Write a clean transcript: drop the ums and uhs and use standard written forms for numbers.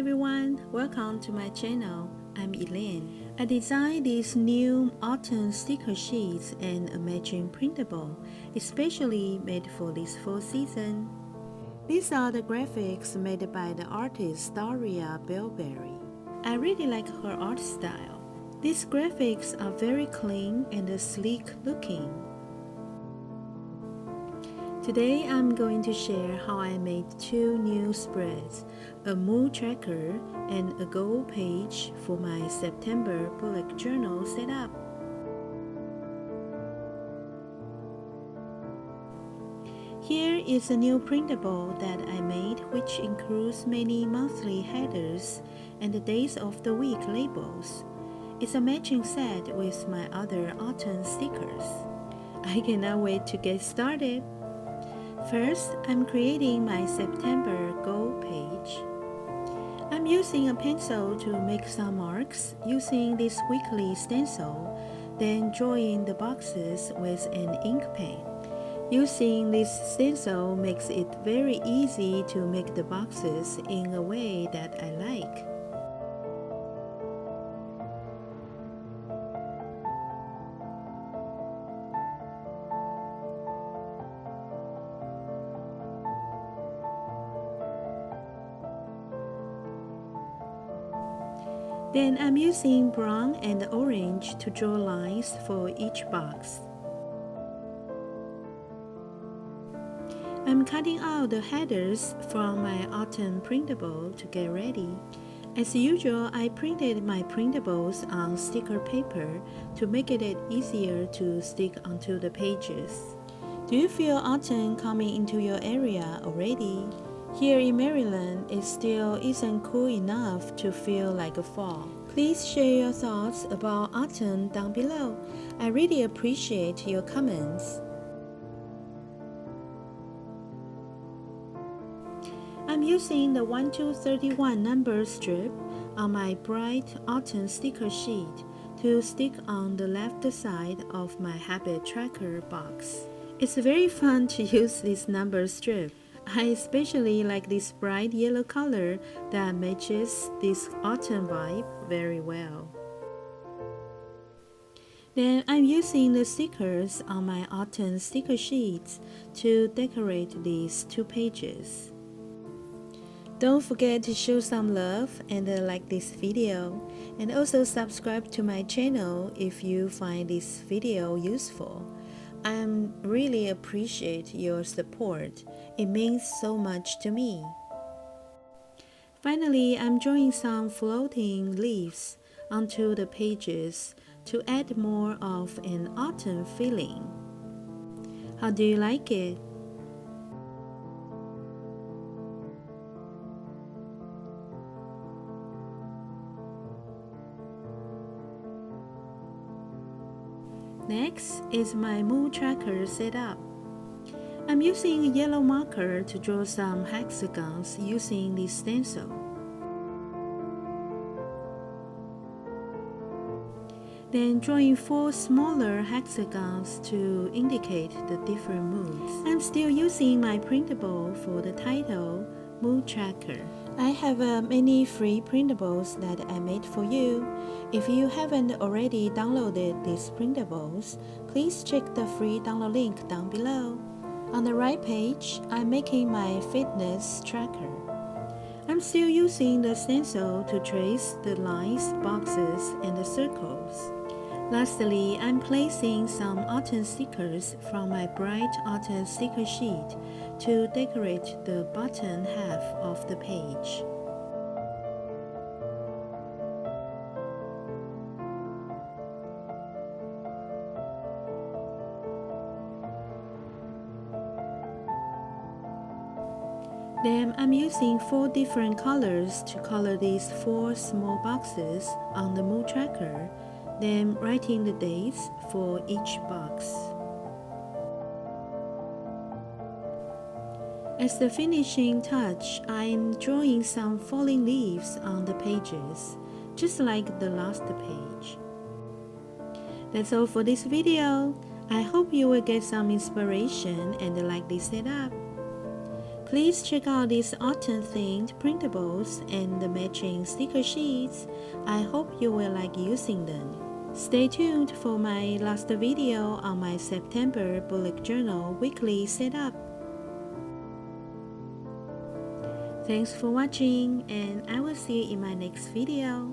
everyone, welcome to my channel. I'm Elaine. I designed these new autumn sticker sheets and a matching printable, especially made for this fall season. These are the graphics made by the artist Daria Belberry. I really like her art style. These graphics are very clean and sleek looking. Today I'm going to share how I made two new spreads, a mood tracker and a goal page for my September bullet journal setup. Here is a new printable that I made, which includes many monthly headers and the days of the week labels. It's a matching set with my other autumn stickers. I cannot wait to get started. First, I'm creating my September goal page. I'm using a pencil to make some marks using this weekly stencil, then drawing the boxes with an ink pen. Using this stencil makes it very easy to make the boxes in a way that I like. Then I'm using brown and orange to draw lines for each box. I'm cutting out the headers from my autumn printable to get ready. As usual, I printed my printables on sticker paper to make it easier to stick onto the pages. Do you feel autumn coming into your area already? Here in Maryland, it still isn't cool enough to feel like a fall. Please share your thoughts about autumn down below. I really appreciate your comments. I'm using the 1-31 number strip on my bright autumn sticker sheet to stick on the left side of my habit tracker box. It's very fun to use this number strip. I especially like this bright yellow color that matches this autumn vibe very well. Then I'm using the stickers on my autumn sticker sheets to decorate these two pages. Don't forget to show some love and like this video, and also subscribe to my channel if you find this video useful. I really appreciate your support. It means so much to me. Finally, I'm drawing some floating leaves onto the pages to add more of an autumn feeling. How do you like it? Next is my mood tracker setup. I'm using a yellow marker to draw some hexagons using this stencil. Then drawing 4 smaller hexagons to indicate the different moods. I'm still using my printable for the title, Mood Tracker. I have many free printables that I made for you. If you haven't already downloaded these printables, please check the free download link down below. On the right page, I'm making my fitness tracker. I'm still using the stencil to trace the lines, boxes, and the circles. Lastly, I'm placing some autumn stickers from my bright autumn sticker sheet to decorate the bottom half of the page. Then I'm using 4 different colors to color these 4 small boxes on the mood tracker, then writing the dates for each box. As the finishing touch, I'm drawing some falling leaves on the pages, just like the last page. That's all for this video. I hope you will get some inspiration and like this setup. Please check out these autumn-themed printables and the matching sticker sheets. I hope you will like using them. Stay tuned for my last video on my September bullet journal weekly setup. Thanks for watching, and I will see you in my next video.